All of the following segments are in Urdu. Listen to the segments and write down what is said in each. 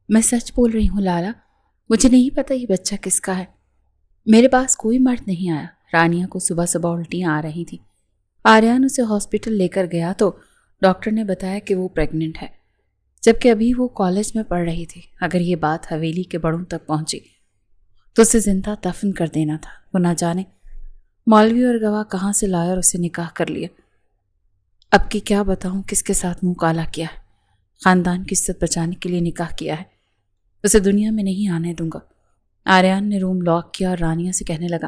میں سچ بول رہی ہوں لالا، مجھے نہیں پتا یہ بچہ کس کا ہے۔ میرے پاس کوئی مرد نہیں آیا۔ رانیہ کو صبح صبح الٹیاں آ رہی تھیں۔ آریان اسے ہاسپٹل لے کر گیا تو ڈاکٹر نے بتایا کہ وہ پریگننٹ ہے، جبکہ ابھی وہ کالج میں پڑھ رہی تھی۔ اگر یہ بات حویلی کے بڑوں تک پہنچی تو اسے زندہ دفن کر دینا تھا۔ وہ نہ جانے مولوی اور گواہ کہاں سے لایا اور اسے نکاح کر لیا۔ اب کی کیا بتاؤں کس کے ساتھ منہ کالا کیا ہے۔ خاندان کی عزت بچانے کے لیے نکاح کیا ہے، اسے دنیا میں نہیں آنے دوں گا۔ آریان نے روم لاک کیا اور رانیہ سے کہنے لگا،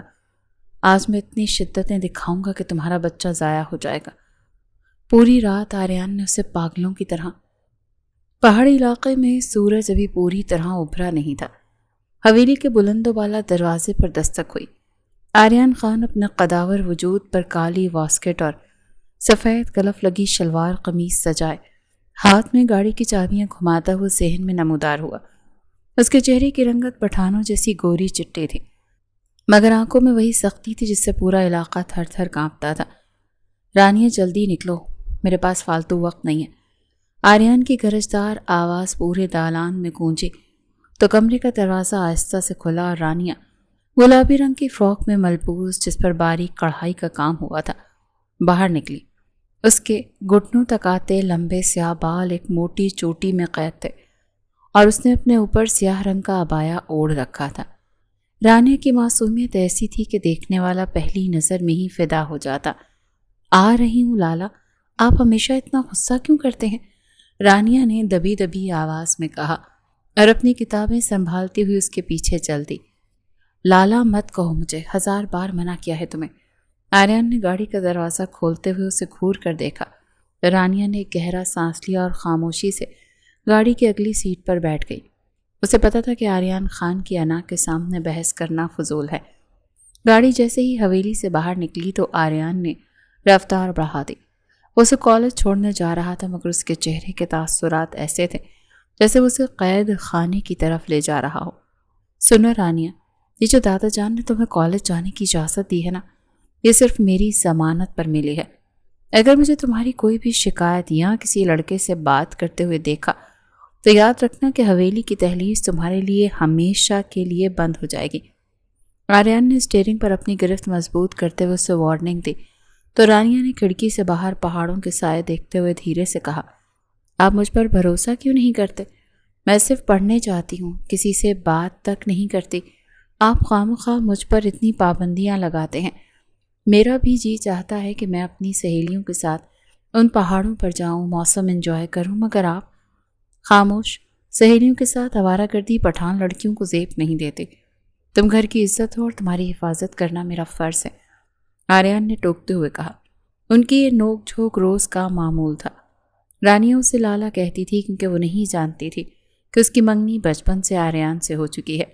آج میں اتنی شدتیں دکھاؤں گا کہ تمہارا بچہ ضائع ہو جائے گا۔ پوری رات آریان نے اسے پاگلوں کی طرح۔ پہاڑی علاقے میں سورج ابھی پوری طرح ابھرا نہیں تھا۔ حویلی کے بلند و بالا دروازے پر دستک ہوئی۔ آریان خان اپنے قداور وجود پر کالی واسکٹ اور سفید کلف لگی شلوار قمیص سجائے ہاتھ میں گاڑی کی چابیاں گھماتا ہوا ذہن میں نمودار ہوا۔ اس کے چہرے کی رنگت پٹھانوں جیسی گوری چٹی تھی، مگر آنکھوں میں وہی سختی تھی جس سے پورا علاقہ تھر تھر کانپتا تھا۔ رانیہ جلدی نکلو، میرے پاس فالتو وقت نہیں ہے۔ آریان کی گرجدار آواز پورے دالان میں گونجی تو کمرے کا دروازہ آہستہ سے کھلا اور رانیہ گلابی رنگ کی فراک میں ملبوس، جس پر باریک کڑھائی کا کام ہوا تھا، باہر نکلی۔ اس کے گھٹنوں تک آتے لمبے سیاہ بال ایک موٹی چوٹی میں قید تھے اور اس نے اپنے اوپر سیاہ رنگ کا عبایا اوڑھ رکھا تھا۔ رانیہ کی معصومیت ایسی تھی کہ دیکھنے والا پہلی نظر میں ہی فدا ہو جاتا۔ آ رہی ہوں لالا، آپ ہمیشہ اتنا غصہ کیوں کرتے ہیں؟ رانیہ نے دبی دبی آواز میں کہا اور اپنی کتابیں سنبھالتی ہوئی اس کے پیچھے چل دی۔ لالا مت کہو مجھے، 1000 بار منع کیا ہے تمہیں۔ آریان نے گاڑی کا دروازہ کھولتے ہوئے اسے گھور کر دیکھا۔ رانیہ نے ایک گہرا سانس لیا اور خاموشی سے گاڑی کی اگلی سیٹ پر بیٹھ گئی۔ اسے پتا تھا کہ آریان خان کی انا کے سامنے بحث کرنا فضول ہے۔ گاڑی جیسے ہی حویلی سے باہر نکلی تو آریان نے رفتار بڑھا دی۔ وہ اسے کالج چھوڑنے جا رہا تھا، مگر اس کے چہرے کے تاثرات ایسے تھے جیسے وہ اسے قید خانے کی طرف لے جا رہا ہو۔ سنو رانیہ، یہ جو دادا جان نے تمہیں کالج جانے کی اجازت دی ہے نا، یہ صرف میری ضمانت پر ملی ہے۔ اگر مجھے تمہاری کوئی بھی شکایت یا کسی لڑکے سے بات کرتے ہوئے دیکھا تو یاد رکھنا کہ حویلی کی دہلیز تمہارے لیے ہمیشہ کے لیے بند ہو جائے گی۔ آریان نے اسٹیئرنگ پر اپنی گرفت مضبوط کرتے ہوئے اسے وارننگ دی تو رانیہ نے کھڑکی سے باہر پہاڑوں کے سائے دیکھتے ہوئے دھیرے سے کہا، آپ مجھ پر بھروسہ کیوں نہیں کرتے؟ میں صرف پڑھنے جاتی ہوں، کسی سے بات تک نہیں کرتی۔ آپ خواہ مجھ پر اتنی پابندیاں لگاتے ہیں۔ میرا بھی جی چاہتا ہے کہ میں اپنی سہیلیوں کے ساتھ ان پہاڑوں پر جاؤں، موسم انجوائے کروں، مگر آپ خاموش۔ سہیلیوں کے ساتھ آوارہ گردی پٹھان لڑکیوں کو زیب نہیں دیتے۔ تم گھر کی عزت ہو اور تمہاری حفاظت کرنا میرا فرض ہے، آریان نے ٹوکتے ہوئے کہا۔ ان کی یہ نوک جھوک روز کا معمول تھا۔ رانیہ اسے لالا کہتی تھی کیونکہ وہ نہیں جانتی تھی کہ اس کی منگنی بچپن سے آریان سے ہو چکی ہے۔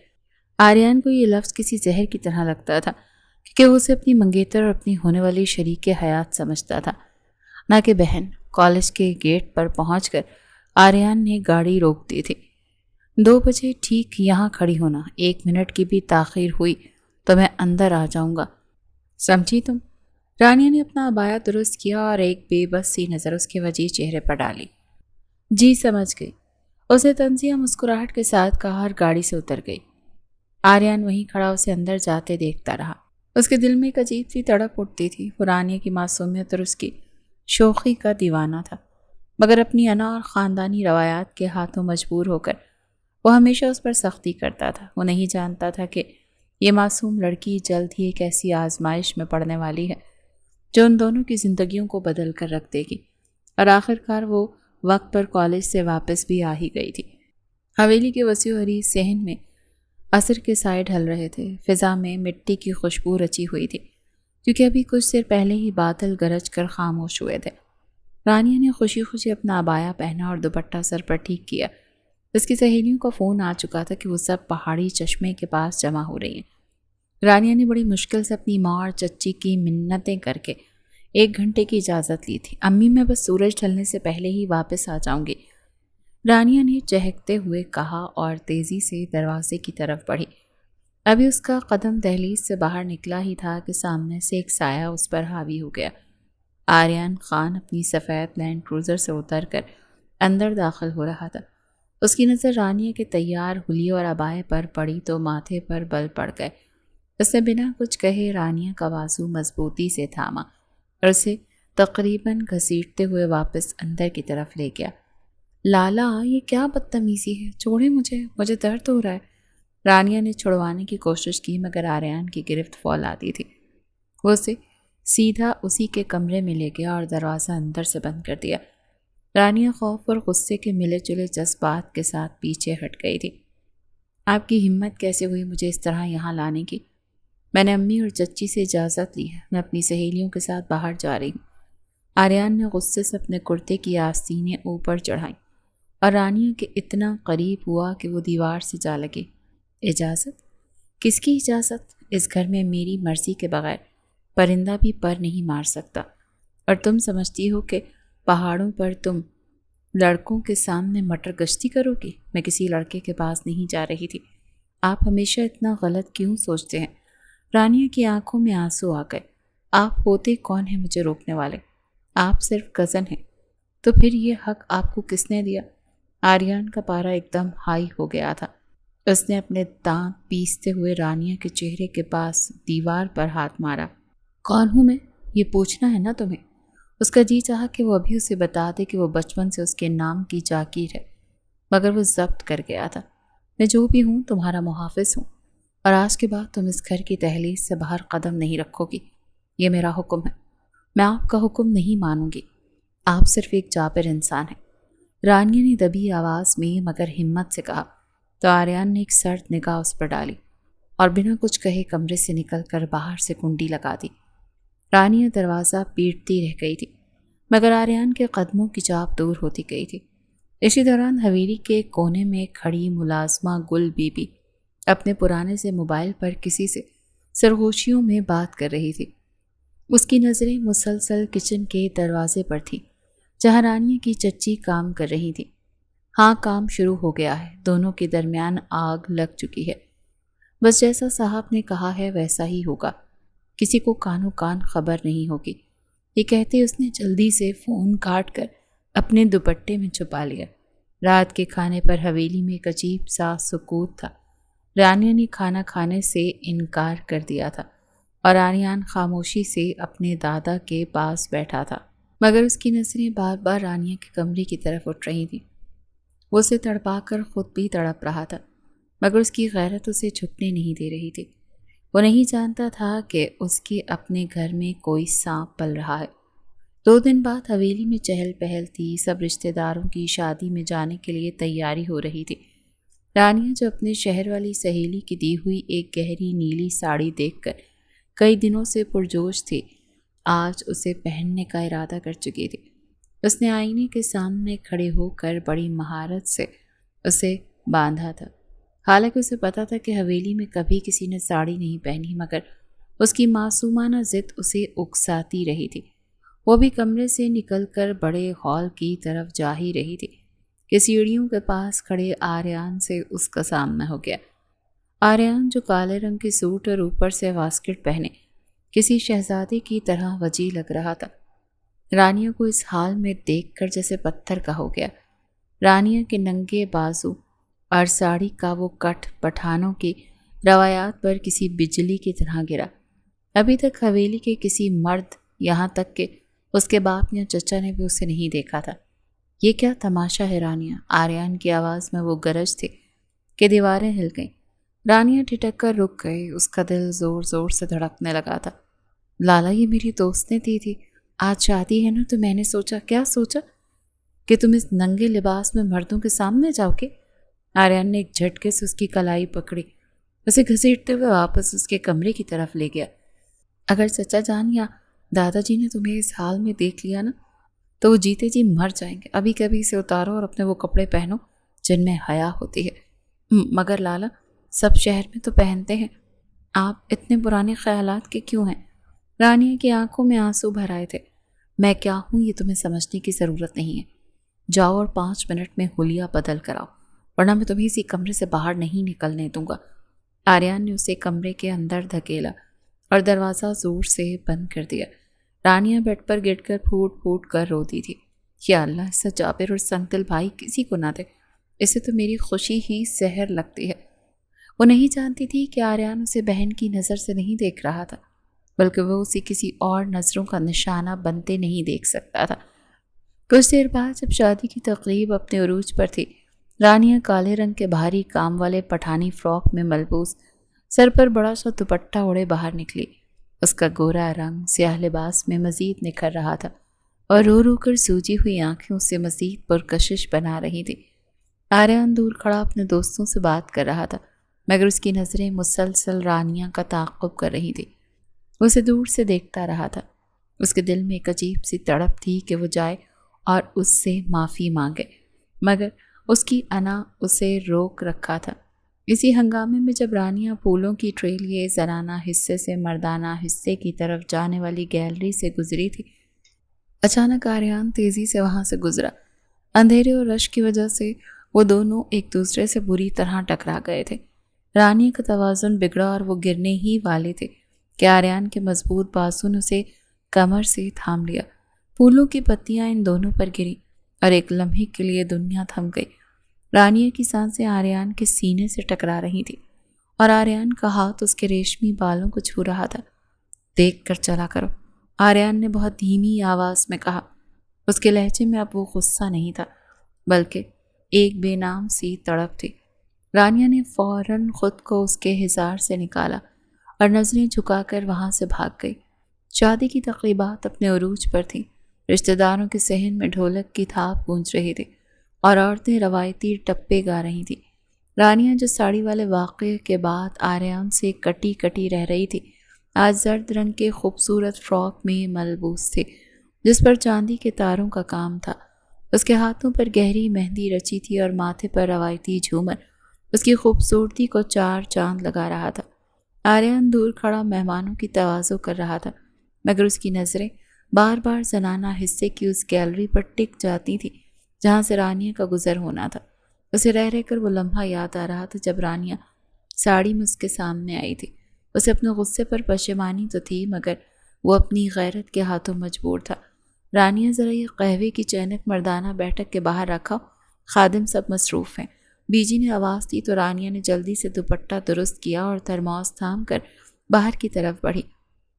آریان کو یہ لفظ کسی زہر کی طرح لگتا تھا کیونکہ وہ اسے اپنی منگیتر اور اپنی ہونے والی شریک حیات سمجھتا تھا، نہ کہ بہن۔ کالج کے گیٹ پر پہنچ کر آریان نے گاڑی روک دی تھی۔ 2 بجے ٹھیک یہاں کھڑی ہونا، 1 منٹ کی بھی تاخیر ہوئی تو میں اندر آ جاؤں گا، سمجھی تم؟ رانیہ نے اپنا عبایا درست کیا اور ایک بے بس سی نظر اس کے وجیح چہرے پر ڈالی۔ جی سمجھ گئی، اسے طنزیہ مسکراہٹ کے ساتھ کہا اور گاڑی سے اتر گئی۔ آریان وہیں کھڑا اسے اندر جاتے دیکھتا رہا۔ اس کے دل میں ایک عجیب سی تڑپ اٹھتی تھی۔ وہ رانیہ کی معصومیت اور اس کی شوخی کا دیوانہ تھا، مگر اپنی انا اور خاندانی روایات کے ہاتھوں مجبور ہو کر وہ ہمیشہ اس پر سختی کرتا تھا۔ وہ نہیں جانتا تھا کہ یہ معصوم لڑکی جلد ہی ایک ایسی آزمائش میں پڑنے والی ہے جو ان دونوں کی زندگیوں کو بدل کر رکھ دے گی، اور آخرکار وہ وقت پر کالج سے واپس بھی آ ہی گئی تھی۔ حویلی کے وسیع و عریض صحن میں عصر کے سائے ڈھل رہے تھے۔ فضا میں مٹی کی خوشبو رچی ہوئی تھی کیونکہ ابھی کچھ دیر پہلے ہی بادل گرج کر خاموش ہوئے تھے۔ رانیہ نے خوشی خوشی اپنا عبایا پہنا اور دوپٹہ سر پر ٹھیک کیا۔ اس کی سہیلیوں کا فون آ چکا تھا کہ وہ سب پہاڑی چشمے کے پاس جمع ہو رہی ہیں۔ رانیہ نے بڑی مشکل سے اپنی ماں اور چچی کی منتیں کر کے 1 گھنٹے کی اجازت لی تھی۔ امی میں بس سورج ڈھلنے سے پہلے ہی واپس آ جاؤں گی، رانیہ نے چہکتے ہوئے کہا اور تیزی سے دروازے کی طرف بڑھی۔ ابھی اس کا قدم دہلیز سے باہر نکلا ہی تھا کہ سامنے سے ایک سایہ اس پر حاوی ہو گیا۔ آریان خان اپنی سفید لینڈ کروزر سے اتر کر اندر داخل ہو رہا تھا۔ اس کی نظر رانیہ کے تیار حلیے اور عبائے پر پڑی تو ماتھے پر بل پڑ گئے۔ اس نے بنا کچھ کہے رانیہ کا بازو مضبوطی سے تھاما اور اسے تقریباً گھسیٹتے ہوئے واپس اندر کی طرف لے گیا۔ لالا، یہ کیا بدتمیزی ہے، چھوڑے مجھے درد ہو رہا ہے۔ رانیہ نے چھڑوانے کی کوشش کی مگر آریان کی گرفت فولاتی تھی۔ وہ اسے سیدھا اسی کے کمرے میں لے گیا اور دروازہ اندر سے بند کر دیا۔ رانیہ خوف اور غصے کے ملے جلے جذبات کے ساتھ پیچھے ہٹ گئی تھی۔ آپ کی ہمت کیسے ہوئی مجھے اس طرح یہاں لانے کی؟ میں نے امی اور چچی سے اجازت لی ہے، میں اپنی سہیلیوں کے ساتھ باہر جا رہی ہوں۔ آریان نے غصے سے اپنے کرتے کی آستینیں اوپر چڑھائیں اور رانیہ کے اتنا قریب ہوا کہ وہ دیوار سے جا لگے۔ اجازت؟ کس کی اجازت؟ اس گھر میں میری مرضی کے بغیر پرندہ بھی پر نہیں مار سکتا، اور تم سمجھتی ہو کہ پہاڑوں پر تم لڑکوں کے سامنے مٹر گشتی کرو گی؟ میں کسی لڑکے کے پاس نہیں جا رہی تھی۔ آپ ہمیشہ اتنا غلط کیوں سوچتے ہیں؟ رانیہ کی آنکھوں میں آنسو آ گئے۔ آپ ہوتے کون ہیں مجھے روکنے والے؟ آپ صرف کزن ہیں، تو پھر یہ حق آپ کو کس نے دیا؟ آریان کا پارا ایک دم ہائی ہو گیا تھا۔ اس نے اپنے دانت پیستے ہوئے رانیہ کے چہرے کے پاس دیوار پر ہاتھ مارا۔ کون ہوں میں؟ یہ پوچھنا ہے نا تمہیں؟ اس کا جی چاہا کہ وہ ابھی اسے بتا دے کہ وہ بچپن سے اس کے نام کی جاگیر ہے، مگر وہ ضبط کر گیا تھا۔ میں جو بھی ہوں تمہارا محافظ ہوں، اور آج کے بعد تم اس گھر کی دہلیز سے باہر قدم نہیں رکھو گی۔ یہ میرا حکم ہے، میں آپ کا حکم نہیں مانوں گی۔ آپ صرف ایک جابر انسان ہیں۔ رانیہ نے دبی آواز میں مگر ہمت سے کہا تو آریان نے ایک سرد نگاہ اس پر ڈالی اور بنا کچھ کہے کمرے سے نکل کر باہر سے کنڈی لگا دی۔ رانیہ دروازہ پیٹتی رہ گئی تھی مگر آریان کے قدموں کی چاپ دور ہوتی گئی تھی۔ اسی دوران حویلی کے کونے میں کھڑی ملازمہ گل بی بی اپنے پرانے سے موبائل پر کسی سے سرگوشیوں میں بات کر رہی تھی۔ اس کی نظریں مسلسل کچن کے دروازے پر تھیں جہاں رانیہ کی چچی کام کر رہی تھی۔ ہاں، کام شروع ہو گیا ہے، دونوں کے درمیان آگ لگ چکی ہے۔ بس جیسا صاحب نے کہا ہے ویسا ہی ہوگا، کسی کو کانوں کان خبر نہیں ہوگی۔ یہ کہتے اس نے جلدی سے فون کاٹ کر اپنے دوپٹے میں چھپا لیا۔ رات کے کھانے پر حویلی میں ایک عجیب سا سکوت تھا۔ رانیہ نے کھانا کھانے سے انکار کر دیا تھا اور آریان خاموشی سے اپنے دادا کے پاس بیٹھا تھا، مگر اس کی نظریں بار بار رانیہ کے کمرے کی طرف اٹھ رہی تھیں۔ وہ اسے تڑپا کر خود بھی تڑپ رہا تھا مگر اس کی غیرت اسے جھکنے نہیں دے رہی تھی۔ وہ نہیں جانتا تھا کہ اس کے اپنے گھر میں کوئی سانپ پل رہا ہے۔ 2 دن بعد حویلی میں چہل پہل تھی، سب رشتہ داروں کی شادی میں جانے کے لیے تیاری ہو رہی تھی۔ رانیہ جو اپنے شہر والی سہیلی کی دی ہوئی ایک گہری نیلی ساڑی دیکھ کر کئی دنوں سے پرجوش تھی، آج اسے پہننے کا ارادہ کر چکی تھی۔ اس نے آئینے کے سامنے کھڑے ہو کر بڑی مہارت سے اسے باندھا تھا۔ حالانکہ اسے پتا تھا کہ حویلی میں کبھی کسی نے ساڑی نہیں پہنی، مگر اس کی معصومانہ ضد اسے اکساتی رہی تھی۔ وہ بھی کمرے سے نکل کر بڑے ہال کی طرف جا ہی رہی تھی کہ سیڑھیوں کے پاس کھڑے آریان سے اس کا سامنا ہو گیا۔ آریان جو کالے رنگ کے سوٹ اور اوپر سے واسکٹ پہنے کسی شہزادے کی طرح وجیح لگ رہا تھا، رانیہ کو اس حال میں دیکھ کر جیسے پتھر کا ہو گیا۔ رانیہ کے ننگے بازو اور ساڑی کا وہ کٹ پٹھانوں کی روایات پر کسی بجلی کی طرح گرا۔ ابھی تک حویلی کے کسی مرد، یہاں تک کہ اس کے باپ یا چچا نے بھی اسے نہیں دیکھا تھا۔ یہ کیا تماشا ہے رانیہ؟ آریان کی آواز میں وہ گرج تھی کہ دیواریں ہل گئیں۔ رانیہ ٹھٹک کر رک گئی، اس کا دل زور زور سے دھڑکنے لگا تھا۔ لالا، یہ میری دوست نے دی تھی، آج شادی ہے نا، تو میں نے سوچا، کیا سوچا کہ تم اس ننگے لباس میں مردوں کے سامنے جاؤ گے؟ آریان نے ایک جھٹکے سے اس کی کلائی پکڑی، اسے گھسیٹتے ہوئے واپس اس کے کمرے کی طرف لے گیا۔ اگر چچا جان یا دادا جی نے تمہیں اس حال میں دیکھ لیا نا تو وہ جیتے جی مر جائیں گے۔ ابھی کبھی اسے اتارو اور اپنے وہ کپڑے پہنو جن میں حیا ہوتی ہے۔ مگر لالا، سب شہر میں تو پہنتے ہیں، آپ اتنے پرانے خیالات کے کیوں ہیں؟ رانیہ کی آنکھوں میں آنسو بھر آئے تھے۔ میں کیا ہوں یہ تمہیں سمجھنے کی ضرورت نہیں ہے۔ جاؤ اور 5 منٹ میں حلیہ بدل کراؤ، ورنہ میں تمہیں اسی کمرے سے باہر نہیں نکلنے دوں گا۔ آریان نے اسے کمرے کے اندر دھکیلا اور دروازہ زور سے بند کر دیا۔ رانیہ بیڈ پر گر کر پھوٹ پھوٹ کر روتی تھی۔ یا اللہ، ایسا جابر اور سنگدل بھائی کسی کو نہ دے۔ اسے تو میری خوشی ہی زہر لگتی ہے۔ وہ نہیں جانتی تھی کہ آریان اسے بہن کی نظر سے نہیں دیکھ رہا تھا، بلکہ وہ اسے کسی اور نظروں کا نشانہ بنتے نہیں دیکھ سکتا تھا۔ کچھ دیر بعد جب شادی کی تقریب اپنے عروج پر تھی، رانیہ کالے رنگ کے بھاری کام والے پٹھانی فراک میں ملبوس، سر پر بڑا سا دوپٹہ اوڑے باہر نکلی۔ اس کا گورا رنگ سیاہ لباس میں مزید نکھر رہا تھا اور رو رو کر سوجی ہوئی آنکھیں اسے مزید پرکشش بنا رہی تھی۔ آریان دور کھڑا اپنے دوستوں سے بات کر رہا تھا، مگر اس کی نظریں مسلسل رانیہ کا تعاقب کر رہی تھی۔ وہ اسے دور سے دیکھتا رہا تھا۔ اس کے دل میں ایک عجیب سی تڑپ تھی کہ وہ جائے اور اس سے معافی مانگے، مگر اس کی انا اسے روک رکھا تھا۔ اسی ہنگامے میں جب رانیہ پھولوں کی ٹرے لیے زنانہ حصے سے مردانہ حصے کی طرف جانے والی گیلری سے گزری تھی، اچانک آریان تیزی سے وہاں سے گزرا۔ اندھیرے اور رش کی وجہ سے وہ دونوں ایک دوسرے سے بری طرح ٹکرا گئے تھے۔ رانیہ کا توازن بگڑا اور وہ گرنے ہی والے تھے کہ آریان کے مضبوط بازو نے اسے کمر سے تھام لیا۔ پھولوں کی پتیاں ان دونوں پر گری اور ایک لمحے کے لیے دنیا تھم گئی۔ رانیہ کی سانسیں آریان کے سینے سے ٹکرا رہی تھی اور آریان کا ہاتھ اس کے ریشمی بالوں کو چھو رہا تھا۔ دیکھ کر چلا کرو، آریان نے بہت دھیمی آواز میں کہا۔ اس کے لہجے میں اب وہ غصہ نہیں تھا، بلکہ ایک بے نام سی تڑپ تھی۔ رانیہ نے فوراً خود کو اس کے حصار سے نکالا اور نظریں جھکا کر وہاں سے بھاگ گئی۔ شادی کی تقریبات اپنے عروج پر تھیں۔ رشتہ داروں کے صحن میں ڈھولک کی تھاپ گونج رہی تھی اور عورتیں روایتی ٹپے گا رہی تھیں۔ رانیہ جو ساڑی والے واقعے کے بعد آریان سے کٹی کٹی رہ رہی تھی، آج زرد رنگ کے خوبصورت فراک میں ملبوس تھی جس پر چاندی کے تاروں کا کام تھا۔ اس کے ہاتھوں پر گہری مہندی رچی تھی اور ماتھے پر روایتی جھومر اس کی خوبصورتی کو چار چاند لگا رہا تھا۔ آریان دور کھڑا مہمانوں کی تواضع کر رہا تھا، مگر اس کی نظریں بار بار زنانہ حصے کی اس گیلری پر ٹک جاتی تھی جہاں سے رانیہ کا گزر ہونا تھا۔ اسے رہ رہ کر وہ لمحہ یاد آ رہا تھا جب رانیہ ساڑی میں اس کے سامنے آئی تھی۔ اسے اپنے غصے پر پشیمانی تو تھی، مگر وہ اپنی غیرت کے ہاتھوں مجبور تھا۔ رانیہ ذرا یہ قہوے کی چینک مردانہ بیٹھک کے باہر رکھا، خادم سب مصروف ہیں۔ بیجی نے آواز دی تو رانیہ نے جلدی سے دوپٹہ درست کیا اور ترماس تھام کر باہر کی طرف بڑھی۔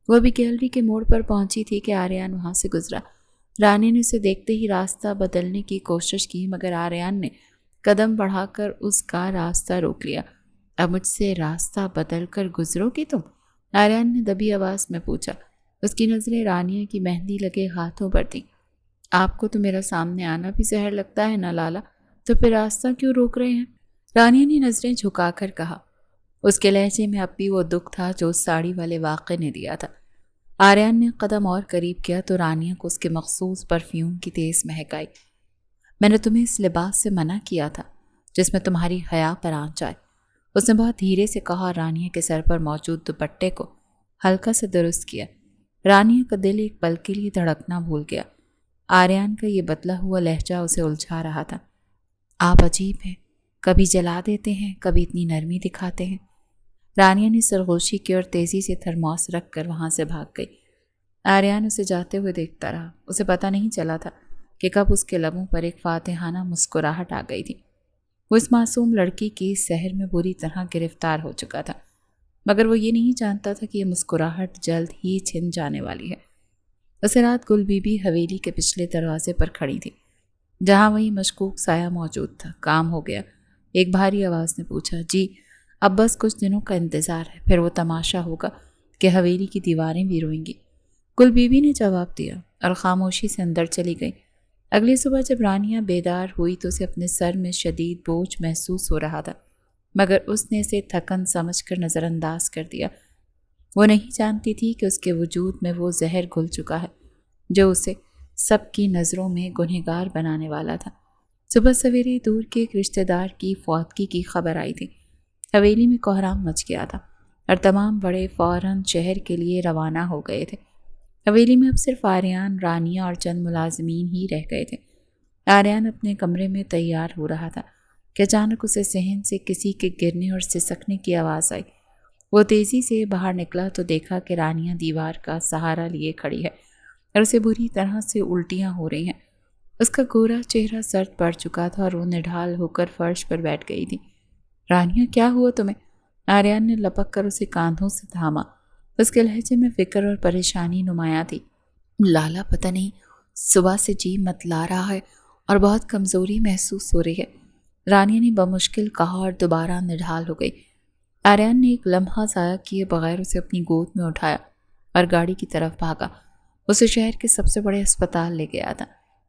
وہ بھی گیلری کے موڑ پر پہنچی تھی کہ آریان وہاں سے گزرا۔ رانیہ نے اسے دیکھتے ہی راستہ بدلنے کی کوشش کی، مگر آریان نے قدم بڑھا کر اس کا راستہ روک لیا۔ اب مجھ سے راستہ بدل کر گزرو گی تم؟ آریان نے دبی آواز میں پوچھا۔ اس کی نظریں رانیہ کی مہندی لگے ہاتھوں پر تھیں۔ آپ کو تو میرا سامنے آنا بھی زہر لگتا ہے نا لالا، تو پھر راستہ کیوں روک رہے ہیں؟ رانیہ نے نظریں جھکا کر کہا۔ اس کے لہجے میں اب بھی وہ دکھ تھا جو اس ساڑی والے واقعے نے دیا تھا۔ آریان نے قدم اور قریب کیا تو رانیہ کو اس کے مخصوص پرفیوم کی تیز مہک آئی۔ میں نے تمہیں اس لباس سے منع کیا تھا جس میں تمہاری حیا پر آنچ آئے، اس نے بہت دھیرے سے کہا اور رانیہ کے سر پر موجود دوپٹے کو ہلکا سے درست کیا۔ رانیہ کا دل ایک پل کے لیے دھڑکنا بھول گیا۔ آریان کا یہ بدلا ہوا لہجہ اسے الجھا رہا تھا۔ آپ عجیب ہیں، کبھی جلا دیتے ہیں، کبھی اتنی نرمی دکھاتے ہیں۔ رانیہ نے سرگوشی کی اور تیزی سے تھرماس رکھ کر وہاں سے بھاگ گئی۔ آریان اسے جاتے ہوئے دیکھتا رہا۔ اسے پتہ نہیں چلا تھا کہ کب اس کے لبوں پر ایک فاتحانہ مسکراہٹ آ گئی تھی۔ وہ اس معصوم لڑکی کی سحر میں بری طرح گرفتار ہو چکا تھا، مگر وہ یہ نہیں جانتا تھا کہ یہ مسکراہٹ جلد ہی چھن جانے والی ہے۔ اسے رات گل بی بی حویلی کے پچھلے دروازے پر کھڑی تھی جہاں وہی مشکوک سایہ موجود تھا۔ کام ہو گیا؟ ایک بھاری آواز نے پوچھا۔ جی، اب بس کچھ دنوں کا انتظار ہے، پھر وہ تماشا ہوگا کہ حویلی کی دیواریں بھی روئیں گی۔ گل بی بی نے جواب دیا اور خاموشی سے اندر چلی گئی۔ اگلی صبح جب رانیہ بیدار ہوئی تو اسے اپنے سر میں شدید بوجھ محسوس ہو رہا تھا، مگر اس نے اسے تھکن سمجھ کر نظر انداز کر دیا۔ وہ نہیں جانتی تھی کہ اس کے وجود میں وہ زہر گھل چکا ہے جو اسے سب کی نظروں میں گنہگار بنانے والا تھا۔ صبح سویرے دور کے ایک رشتہ دار کی فوتگی کی خبر آئی تھی۔ حویلی میں کوہرام مچ گیا تھا اور تمام بڑے فوراً شہر کے لیے روانہ ہو گئے تھے۔ حویلی میں اب صرف آریان، رانیہ اور چند ملازمین ہی رہ گئے تھے۔ آریان اپنے کمرے میں تیار ہو رہا تھا کہ اچانک اسے صحن سے کسی کے گرنے اور سسکنے کی آواز آئی۔ وہ تیزی سے باہر نکلا تو دیکھا کہ رانیہ دیوار کا سہارا لیے کھڑی ہے اور اسے بری طرح سے الٹیاں ہو رہی ہیں۔ اس کا گورا چہرہ سرد پڑ چکا تھا اور وہ نڈھال ہو کر فرش پر بیٹھ گئی تھی۔ رانیہ کیا ہوا تمہیں؟ آریان نے لپک کر اسے کاندھوں سے تھاما۔ اس کے لہجے میں فکر اور پریشانی نمایاں تھی۔ لالا پتہ نہیں صبح سے جی مت لا رہا ہے اور بہت کمزوری محسوس ہو رہی ہے، رانیہ نے بمشکل کہا اور دوبارہ نڈھال ہو گئی۔ آریان نے ایک لمحہ ضائع کیے بغیر اسے اپنی گود میں اٹھایا اور گاڑی کی طرف بھاگا۔ اسے شہر کے سب سے بڑے اسپتال لے گیا تھا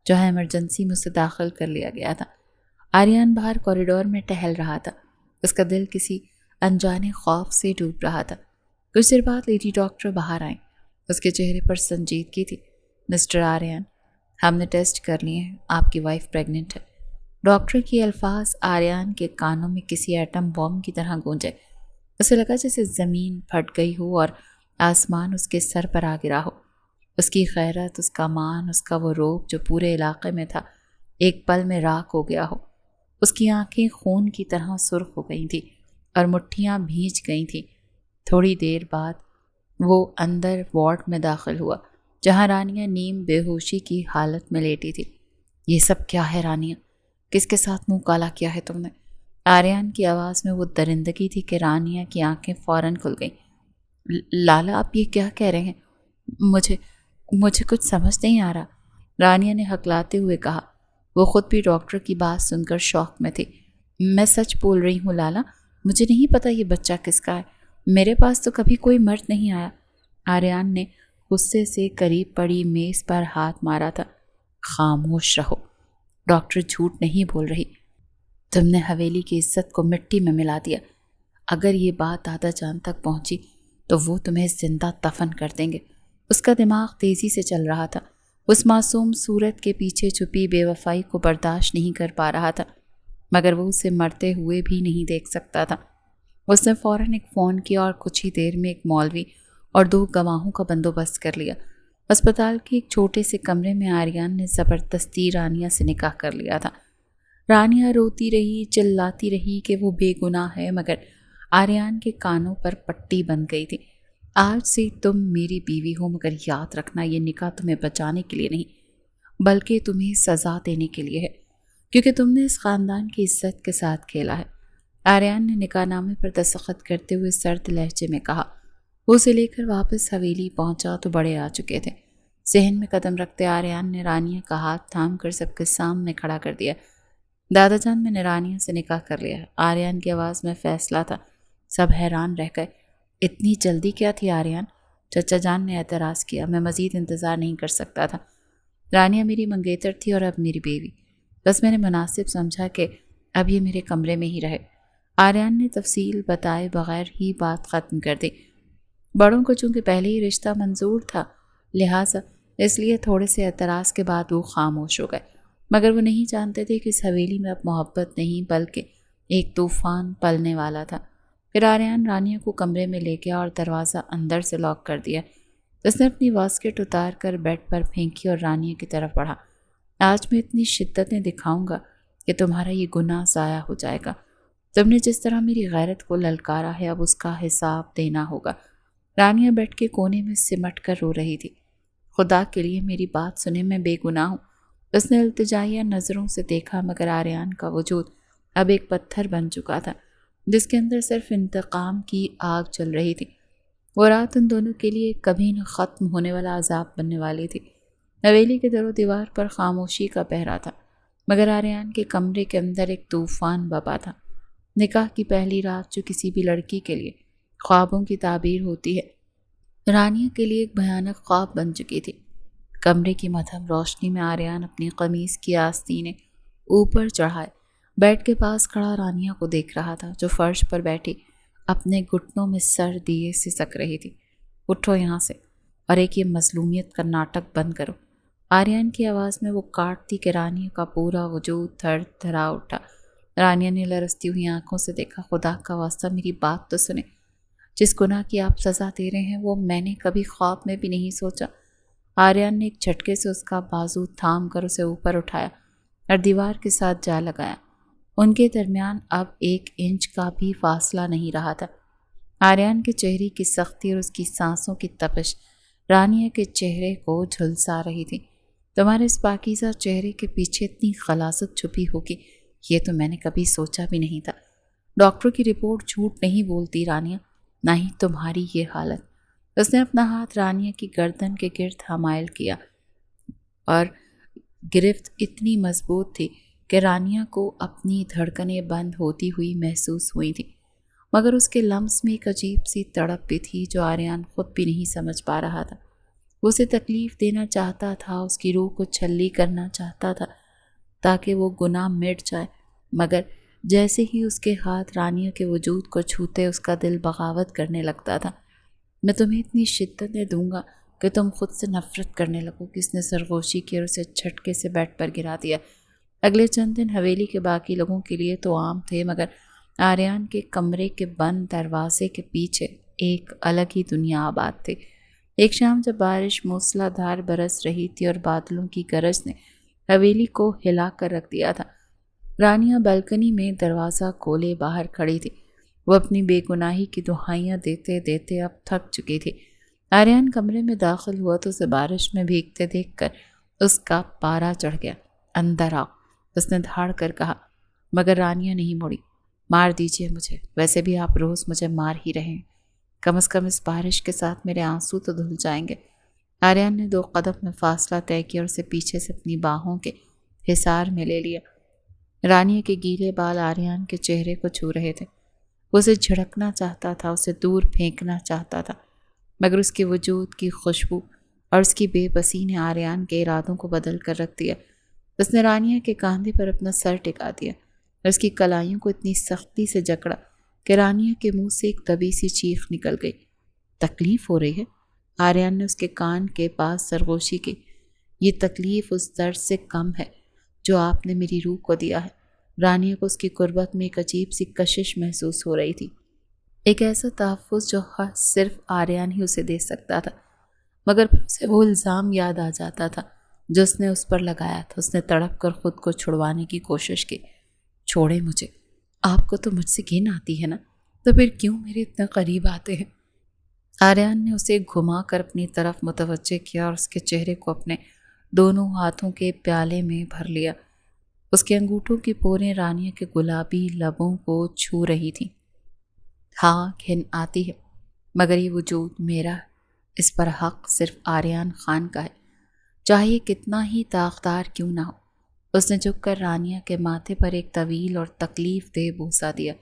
جہاں ایمرجنسی میں اسے داخل کر لیا گیا تھا۔ آریان باہر کوریڈور میں ٹہل رہا تھا، اس کا دل کسی انجانے خوف سے ڈوب رہا تھا۔ کچھ دیر بعد لیڈی ڈاکٹر باہر آئیں۔ اس کے چہرے پر سنجیدگی تھی۔ مسٹر آریان، ہم نے ٹیسٹ کر لیے ہیں، آپ کی وائف پریگننٹ ہے۔ ڈاکٹر کے الفاظ آریان کے کانوں میں کسی ایٹم بم کی طرح گونجے۔ اسے لگا جیسے زمین پھٹ گئی ہو اور آسمان اس کے سر پر آ گرا ہو۔ اس کی غیرت، اس کا مان، اس کا وہ روب جو پورے علاقے میں تھا، ایک پل میں راکھ ہو گیا ہو۔ اس کی آنکھیں خون کی طرح سرخ ہو گئی تھیں اور مٹھیاں بھیج گئی تھیں۔ تھوڑی دیر بعد وہ اندر وارڈ میں داخل ہوا جہاں رانیہ نیم بے ہوشی کی حالت میں لیٹی تھی۔ یہ سب کیا ہے رانیہ؟ کس کے ساتھ منہ کالا کیا ہے تم نے؟ آریان کی آواز میں وہ درندگی تھی کہ رانیہ کی آنکھیں فوراً کھل گئیں۔ لالا آپ یہ کیا کہہ رہے ہیں؟ مجھے کچھ سمجھ نہیں آ رہا، رانیہ نے ہکلاتے ہوئے کہا۔ وہ خود بھی ڈاکٹر کی بات سن کر شوق میں تھی۔ میں سچ بول رہی ہوں لالا، مجھے نہیں پتا یہ بچہ کس کا ہے، میرے پاس تو کبھی کوئی مرد نہیں آیا۔ آریان نے غصے سے قریب پڑی میز پر ہاتھ مارا تھا۔ خاموش رہو، ڈاکٹر جھوٹ نہیں بول رہی، تم نے حویلی کی عزت کو مٹی میں ملا دیا۔ اگر یہ بات دادا جان تک پہنچی تو وہ تمہیں زندہ دفن کر دیں گے۔ اس کا دماغ تیزی سے چل رہا تھا، اس معصوم صورت کے پیچھے چھپی بے وفائی کو برداشت نہیں کر پا رہا تھا، مگر وہ اسے مرتے ہوئے بھی نہیں دیکھ سکتا تھا۔ اس نے فوراً ایک فون کیا اور کچھ ہی دیر میں ایک مولوی اور 2 گواہوں کا بندوبست کر لیا۔ اسپتال کے ایک چھوٹے سے کمرے میں آریان نے زبردستی رانیہ سے نکاح کر لیا تھا۔ رانیہ روتی رہی، چلاتی رہی کہ وہ بے گناہ ہے، مگر آریان کے کانوں پر پٹی بن گئی تھی۔ آج سے تم میری بیوی ہو، مگر یاد رکھنا یہ نکاح تمہیں بچانے کے لیے نہیں بلکہ تمہیں سزا دینے کے لیے ہے، کیونکہ تم نے اس خاندان کی عزت کے ساتھ کھیلا ہے۔ آریان نے نکاح نامے پر دستخط کرتے ہوئے سرد لہجے میں کہا۔ وہ اسے لے کر واپس حویلی پہنچا تو بڑے آ چکے تھے۔ صحن میں قدم رکھتے آریان نے رانیہ کا ہاتھ تھام کر سب کے سامنے کھڑا کر دیا۔ دادا جان، میں نے رانیہ سے نکاح کر لیا۔ آریان کی آواز میں فیصلہ تھا۔ سب حیران رہ گئے۔ اتنی جلدی کیا تھی آریان؟ چچا جان نے اعتراض کیا۔ میں مزید انتظار نہیں کر سکتا تھا۔ رانیہ میری منگیتر تھی اور اب میری بیوی، بس میں نے مناسب سمجھا کہ اب یہ میرے کمرے میں ہی رہے۔ آریان نے تفصیل بتائے بغیر ہی بات ختم کر دی۔ بڑوں کو چونکہ پہلے ہی رشتہ منظور تھا، لہٰذا اس لیے تھوڑے سے اعتراض کے بعد وہ خاموش ہو گئے، مگر وہ نہیں جانتے تھے کہ اس حویلی میں اب محبت نہیں بلکہ ایک طوفان پلنے والا تھا۔ پھر آریان رانیہ کو کمرے میں لے گیا اور دروازہ اندر سے لاک کر دیا۔ اس نے اپنی واسکٹ اتار کر بیڈ پر پھینکی اور رانیہ کی طرف بڑھا۔ آج میں اتنی شدتیں دکھاؤں گا کہ تمہارا یہ گناہ ضائع ہو جائے گا۔ تم نے جس طرح میری غیرت کو للکارا ہے، اب اس کا حساب دینا ہوگا۔ رانیہ بیڈ کے کونے میں سمٹ کر رو رہی تھی۔ خدا کے لیے میری بات سنیں، میں بے گناہ ہوں۔ اس نے التجائیہ نظروں سے دیکھا، مگر آریان کا وجود اب ایک پتھر بن چکا تھا جس کے اندر صرف انتقام کی آگ چل رہی تھی۔ وہ رات ان دونوں کے لیے کبھی نہ ختم ہونے والا عذاب بننے والی تھی۔ حویلی کے در و دیوار پر خاموشی کا پہرا تھا، مگر آریان کے کمرے کے اندر ایک طوفان بپا تھا۔ نکاح کی پہلی رات جو کسی بھی لڑکی کے لیے خوابوں کی تعبیر ہوتی ہے، رانیہ کے لیے ایک بھیانک خواب بن چکی تھی۔ کمرے کی مدھم روشنی میں آریان اپنی قمیض کی آستینیں اوپر چڑھائے بیڈ کے پاس کھڑا رانیہ کو دیکھ رہا تھا، جو فرش پر بیٹھی اپنے گھٹنوں میں سر دیے سسک رہی تھی۔ اٹھو یہاں سے اور ایک یہ مظلومیت کا ناٹک بند کرو۔ آریان کی آواز میں وہ کاٹتی کہ رانیہ کا پورا وجود تھر تھرا اٹھا۔ رانیہ نے لرزتی ہوئی آنکھوں سے دیکھا۔ خدا کا واسطہ میری بات تو سنیں، جس گناہ کی آپ سزا دے رہے ہیں وہ میں نے کبھی خواب میں بھی نہیں سوچا۔ آریان نے ایک جھٹکے سے اس کا بازو تھام کر اسے اوپر اٹھایا اور دیوار کے ساتھ جا لگایا۔ ان کے درمیان اب 1 انچ کا بھی فاصلہ نہیں رہا تھا۔ آریان کے چہرے کی سختی اور اس کی سانسوں کی تپش رانیہ کے چہرے کو جھلسا رہی تھی۔ تمہارے اس پاکیزہ چہرے کے پیچھے اتنی خلاصت چھپی ہوگی یہ تو میں نے کبھی سوچا بھی نہیں تھا۔ ڈاکٹر کی رپورٹ جھوٹ نہیں بولتی رانیہ، نہ ہی تمہاری یہ حالت۔ اس نے اپنا ہاتھ رانیہ کی گردن کے گرد حمائل کیا اور گرفت اتنی مضبوط تھی کہ رانیہ کو اپنی دھڑکنیں بند ہوتی ہوئی محسوس ہوئی تھی، مگر اس کے لمس میں ایک عجیب سی تڑپ بھی تھی جو آریان خود بھی نہیں سمجھ پا رہا تھا۔ وہ اسے تکلیف دینا چاہتا تھا، اس کی روح کو چھلی کرنا چاہتا تھا تاکہ وہ گناہ مٹ جائے، مگر جیسے ہی اس کے ہاتھ رانیہ کے وجود کو چھوتے اس کا دل بغاوت کرنے لگتا تھا۔ میں تمہیں اتنی شدتیں دوں گا کہ تم خود سے نفرت کرنے لگو۔ کس نے سرگوشی کی اور اسے جھٹکے سے بیڈ پر گرا دیا۔ اگلے چند دن حویلی کے باقی لوگوں کے لیے تو عام تھے، مگر آریان کے کمرے کے بند دروازے کے پیچھے ایک الگ ہی دنیا آباد تھی۔ ایک شام جب بارش موسلا دھار برس رہی تھی اور بادلوں کی گرج نے حویلی کو ہلا کر رکھ دیا تھا، رانیہ بالکنی میں دروازہ کھولے باہر کھڑی تھی۔ وہ اپنی بے گناہی کی دہائیاں دیتے دیتے اب تھک چکی تھی۔ آریان کمرے میں داخل ہوا تو اسے بارش میں بھیگتے دیکھ کر اس کا پارا چڑھ گیا۔ اندر آؤ، اس نے دھاڑ کر کہا، مگر رانیہ نہیں مڑی۔ مار دیجئے مجھے، ویسے بھی آپ روز مجھے مار ہی رہے ہیں، کم از کم اس بارش کے ساتھ میرے آنسو تو دھل جائیں گے۔ آریان نے 2 قدم میں فاصلہ طے کیا اور اسے پیچھے سے اپنی باہوں کے حصار میں لے لیا۔ رانیہ کے گیلے بال آریان کے چہرے کو چھو رہے تھے۔ وہ اسے جھڑکنا چاہتا تھا، اسے دور پھینکنا چاہتا تھا، مگر اس کے وجود کی خوشبو اور اس کی بے بسی نے آریان کے ارادوں کو بدل کر رکھ دیا۔ اس نے رانیہ کے کاندھے پر اپنا سر ٹکا دیا اور اس کی کلائیوں کو اتنی سختی سے جکڑا کہ رانیہ کے منہ سے ایک دبی سی چیخ نکل گئی۔ تکلیف ہو رہی ہے؟ آریان نے اس کے کان کے پاس سرگوشی کی۔ یہ تکلیف اس درد سے کم ہے جو آپ نے میری روح کو دیا ہے۔ رانیہ کو اس کی قربت میں ایک عجیب سی کشش محسوس ہو رہی تھی، ایک ایسا تحفظ جو صرف آریان ہی اسے دے سکتا تھا، مگر پھر اسے وہ الزام یاد آ جاتا تھا جو اس نے اس پر لگایا تھا۔ اس نے تڑپ کر خود کو چھڑوانے کی کوشش کی۔ چھوڑے مجھے، آپ کو تو مجھ سے گھن آتی ہے نا، تو پھر کیوں میرے اتنے قریب آتے ہیں؟ آریان نے اسے گھما کر اپنی طرف متوجہ کیا اور اس کے چہرے کو اپنے دونوں ہاتھوں کے پیالے میں بھر لیا۔ اس کے انگوٹھوں کی پوریں رانیہ کے گلابی لبوں کو چھو رہی تھیں۔ ہاں، گھن آتی ہے، مگر یہ وجود میرا ہے، اس پر حق صرف آریان خان کا ہے، چاہے کتنا ہی طاقتور کیوں نہ ہو۔ اس نے جھک کر رانیہ کے ماتھے پر ایک طویل اور تکلیف دہ بوسہ دیا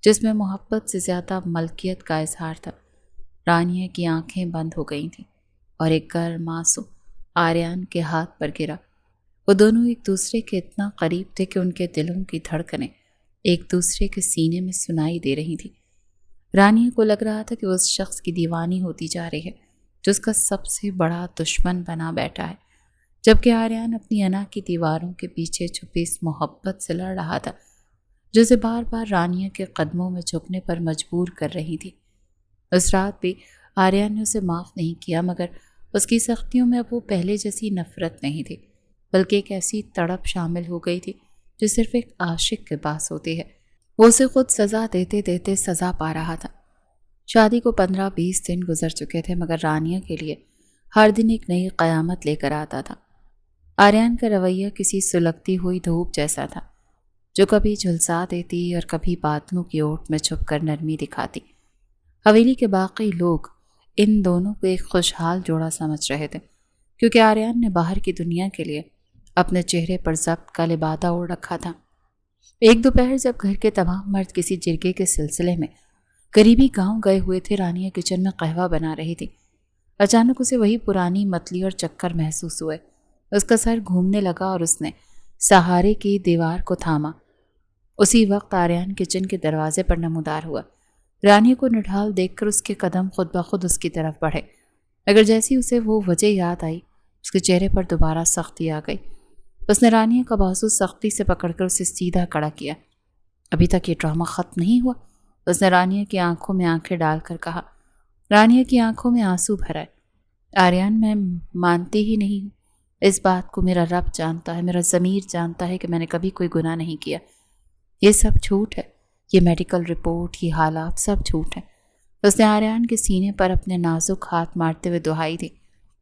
جس میں محبت سے زیادہ ملکیت کا اظہار تھا۔ رانیہ کی آنکھیں بند ہو گئی تھیں اور ایک گرم آنسو آریان کے ہاتھ پر گرا۔ وہ دونوں ایک دوسرے کے اتنا قریب تھے کہ ان کے دلوں کی دھڑکنیں ایک دوسرے کے سینے میں سنائی دے رہی تھیں۔ رانیہ کو لگ رہا تھا کہ وہ اس شخص کی دیوانی ہوتی جا رہی ہے جو اس کا سب سے بڑا دشمن بنا بیٹھا ہے، جبکہ آریان اپنی انا کی دیواروں کے پیچھے چھپی اس محبت سے لڑ رہا تھا جو اسے بار بار رانیہ کے قدموں میں جھکنے پر مجبور کر رہی تھی۔ اس رات بھی آریان نے اسے معاف نہیں کیا، مگر اس کی سختیوں میں اب وہ پہلے جیسی نفرت نہیں تھی، بلکہ ایک ایسی تڑپ شامل ہو گئی تھی جو صرف ایک عاشق کے پاس ہوتی ہے۔ وہ اسے خود سزا دیتے دیتے سزا پا رہا تھا۔ شادی کو 15-20 دن گزر چکے تھے، مگر رانیہ کے لیے ہر دن ایک نئی قیامت لے کر آتا تھا۔ آریان کا رویہ کسی سلگتی ہوئی دھوپ جیسا تھا جو کبھی جھلسا دیتی اور کبھی بادلوں کی اوٹ میں چھپ کر نرمی دکھاتی۔ حویلی کے باقی لوگ ان دونوں کو ایک خوشحال جوڑا سمجھ رہے تھے، کیونکہ آریان نے باہر کی دنیا کے لیے اپنے چہرے پر ضبط کا لبادہ اوڑھ رکھا تھا۔ ایک دوپہر جب گھر کے تمام مرد کسی جرگے کے سلسلے میں قریبی گاؤں گئے ہوئے تھے، رانیہ کچن میں قہوہ بنا رہی تھی۔ اچانک اسے وہی پرانی متلی اور چکر محسوس ہوئے۔ اس کا سر گھومنے لگا اور اس نے سہارے کی دیوار کو تھاما۔ اسی وقت آریان کچن کے دروازے پر نمودار ہوا۔ رانیہ کو نڈھال دیکھ کر اس کے قدم خود بخود اس کی طرف بڑھے، مگر جیسی اسے وہ وجہ یاد آئی اس کے چہرے پر دوبارہ سختی آ گئی۔ اس نے رانیہ کا بازو سختی سے پکڑ کر اسے سیدھا کھڑا کیا۔ ابھی تک یہ ڈرامہ ختم نہیں ہوا؟ اس نے رانیہ کی آنکھوں میں آنکھیں ڈال کر کہا۔ رانیہ کی آنکھوں میں آنسو بھر آئے۔ آریان، میں مانتی ہی نہیں ہوں اس بات کو، میرا رب جانتا ہے، میرا ضمیر جانتا ہے کہ میں نے کبھی کوئی گناہ نہیں کیا۔ یہ سب جھوٹ ہے، یہ میڈیکل رپورٹ، یہ حالات سب جھوٹ ہیں۔ اس نے آریان کے سینے پر اپنے نازک ہاتھ مارتے ہوئے دہائی دی۔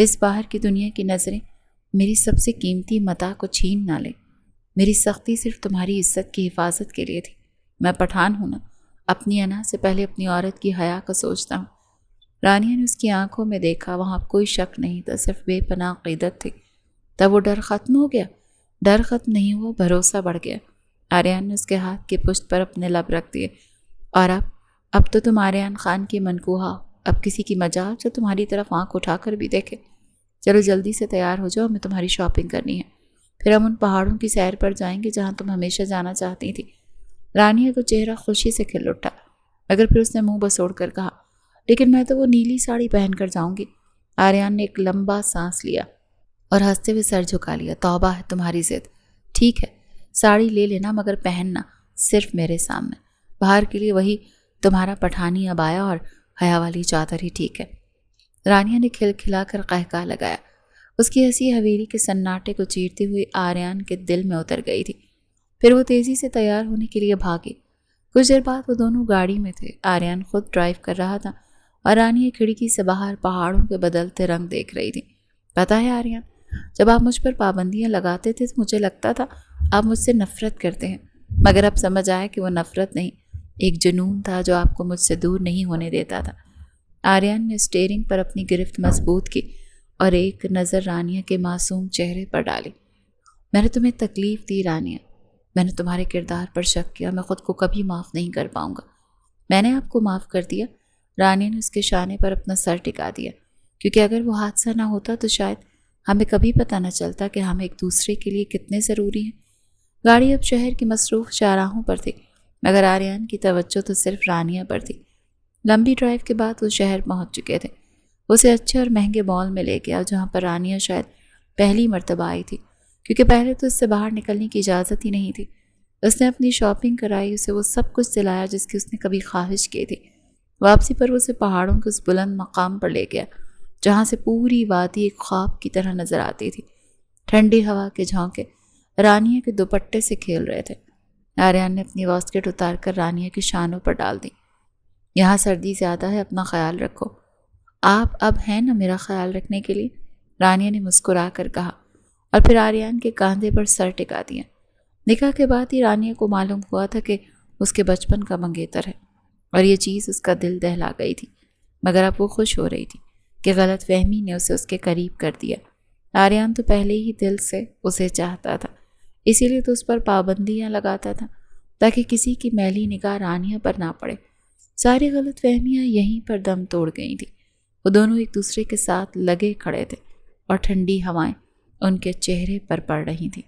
اس باہر کی دنیا کی نظریں میری سب سے قیمتی متاع کو چھین نہ لیں۔ میری سختی صرف تمہاری عزت کی حفاظت کے لیے تھی۔ میں پٹھان ہوں نا، اپنی انا سے پہلے اپنی عورت کی حیا کا سوچتا ہوں۔ رانیہ نے اس کی آنکھوں میں دیکھا، وہاں کوئی شک نہیں تھا، صرف بے پناہ عقیدت تھی۔ تب وہ ڈر ختم ہو گیا؟ ڈر ختم نہیں ہوا، بھروسہ بڑھ گیا۔ آریان نے اس کے ہاتھ کی پشت پر اپنے لب رکھ دیے۔ اور اب تو تم آریان خان کی منقوہہ، اب کسی کی مجال جو تمہاری طرف آنکھ اٹھا کر بھی دیکھے۔ چلو جلدی سے تیار ہو جاؤ، ہمیں تمہاری شاپنگ کرنی ہے، پھر ہم ان پہاڑوں کی سیر پر جائیں گے جہاں تم ہمیشہ جانا چاہتی تھی۔ رانیہ کا چہرہ خوشی سے کھل اٹھا، مگر پھر اس نے منہ بسوڑ کر کہا، لیکن میں تو وہ نیلی ساڑی پہن کر جاؤں گی۔ آریان نے ایک لمبا سانس لیا اور ہنستے ہوئے سر جھکا لیا۔ توبہ ہے تمہاری ضد۔ ٹھیک ہے، ساڑی لے لینا، مگر پہننا صرف میرے سامنے۔ باہر کے لیے وہی تمہارا پٹھانی عبایا اور حیا والی چادر ہی ٹھیک ہے۔ رانیہ نے کھلکھلا کر قہقہ لگایا۔ اس کی ہنسی حویلی کے سناٹے کو چیرتے ہوئے آریان کے دل میں اتر گئی تھی۔ پھر وہ تیزی سے تیار ہونے کے لیے بھاگی۔ کچھ دیر بعد وہ دونوں گاڑی میں تھے۔ آریان خود ڈرائیو کر رہا تھا اور رانیہ کھڑکی سے باہر پہاڑوں کے بدلتے رنگ دیکھ رہی تھی۔ پتہ ہے آریان، جب آپ مجھ پر پابندیاں لگاتے تھے تو مجھے لگتا تھا آپ مجھ سے نفرت کرتے ہیں، مگر اب سمجھ آیا کہ وہ نفرت نہیں، ایک جنون تھا جو آپ کو مجھ سے دور نہیں ہونے دیتا تھا۔ آریان نے اسٹیئرنگ پر اپنی گرفت مضبوط کی اور ایک نظر رانیہ کے معصوم چہرے پر ڈالی۔ میں نے تمہیں تکلیف دی رانیہ، میں نے تمہارے کردار پر شک کیا، میں خود کو کبھی معاف نہیں کر پاؤں گا۔ میں نے آپ کو معاف کر دیا۔ رانیہ نے اس کے شانے پر اپنا سر ٹکا دیا، کیونکہ اگر وہ حادثہ نہ ہوتا تو شاید ہمیں کبھی پتہ نہ چلتا کہ ہم ایک دوسرے کے لیے کتنے ضروری ہیں۔ گاڑی اب شہر کی مصروف چاراہوں پر تھی، مگر آریان کی توجہ تو صرف رانیہ پر تھی۔ لمبی ڈرائیو کے بعد وہ شہر پہنچ چکے تھے۔ اسے اچھے اور مہنگے مال میں لے گیا جہاں پر رانیہ شاید پہلی مرتبہ آئی تھی، کیونکہ پہلے تو اس سے باہر نکلنے کی اجازت ہی نہیں تھی۔ اس نے اپنی شاپنگ کرائی، اسے وہ سب کچھ دلایا جس کی اس نے کبھی خواہش کی تھی۔ واپسی پر وہ اسے پہاڑوں کے اس بلند مقام پر لے گیا جہاں سے پوری وادی ایک خواب کی طرح نظر آتی تھی۔ ٹھنڈی ہوا کے جھونکے رانیہ کے دوپٹے سے کھیل رہے تھے۔ آریان نے اپنی واسکٹ اتار کر رانیہ کی شانوں پر ڈال دی۔ یہاں سردی زیادہ ہے، اپنا خیال رکھو۔ آپ اب ہیں نا میرا خیال رکھنے کے لیے؟ رانیہ نے مسکرا کر کہا اور پھر آریان کے کاندھے پر سر ٹکا دیا۔ نکاح کے بعد ہی رانیہ کو معلوم ہوا تھا کہ اس کے بچپن کا منگیتر ہے، اور یہ چیز اس کا دل دہلا گئی تھی، مگر اب وہ خوش ہو رہی تھی کہ غلط فہمی نے اسے اس کے قریب کر دیا۔ آریان تو پہلے ہی دل سے اسے چاہتا تھا، اسی لیے تو اس پر پابندیاں لگاتا تھا تاکہ کسی کی میلی نگاہ رانیہ پر نہ پڑے۔ ساری غلط فہمیاں یہیں پر دم توڑ گئی تھیں۔ وہ دونوں ایک دوسرے کے ساتھ لگے کھڑے تھے اور ٹھنڈی ہوائیں ان کے چہرے پر پڑ رہی تھیں۔